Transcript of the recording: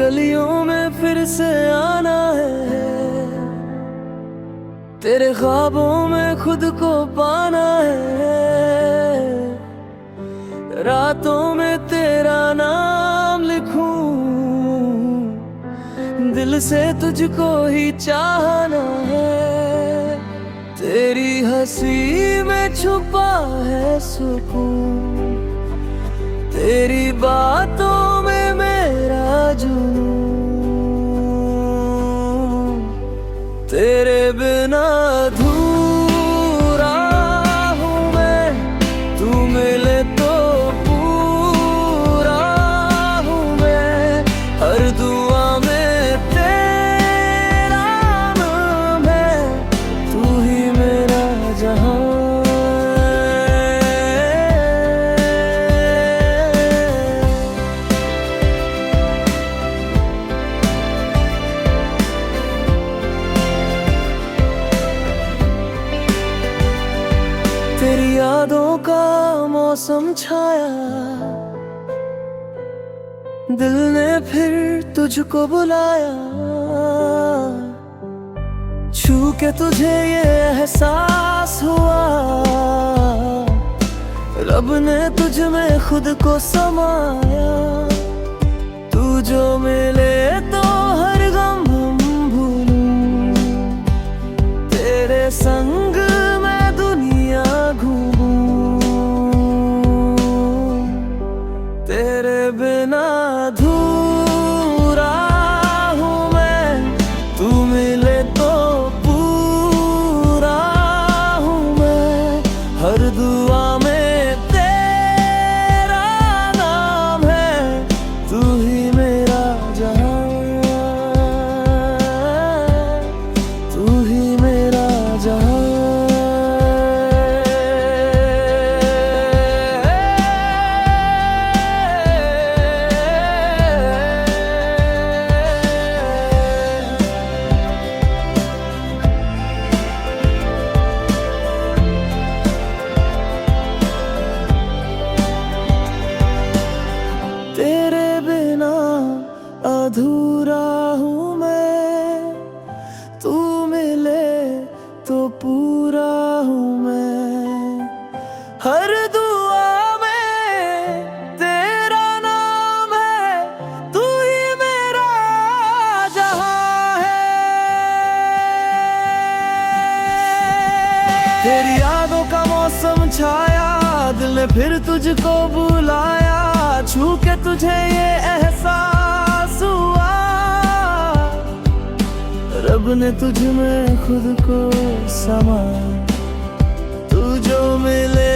गलियों में फिर से आना है, तेरे ख्वाबों में खुद को पाना है। रातों में तेरा नाम लिखूं, दिल से तुझको ही चाहना है। तेरी हंसी में छुपा है सुकून, तेरी बातों में मेरा जुनून। तेरे बिना अधूरा हूँ मैं, तू मिले तो पूरा हूँ मैं। हर दुआ में तेरा नाम है, तू ही मेरा जहां। तेरी यादों का मौसम छाया, दिल ने फिर तुझको बुलाया। छू के तुझे ये एहसास हुआ, रब ने तुझ में खुद को समाया। तू जो मिले तो हर गम हम भूलूं, तेरे संग मैं दुनिया घूमूं। तेरे बिना अधूरा हूँ मैं, तू मिले तो पूरा हूँ मैं। हर दुआ में तेरा नाम है, तू ही मेरा जहां, तू ही मेरा जहां। तेरे बिना अधूरा हूँ मैं, तू मिले तो पूरा हूँ मैं। हर दुआ में तेरा नाम है, तू ही मेरा जहां है। तेरी यादों का मौसम छाया, दिल ने फिर तुझको बुलाया। छू के तुझे ये एहसास हुआ, रब ने तुझ में खुद को समाया। तू जो मिले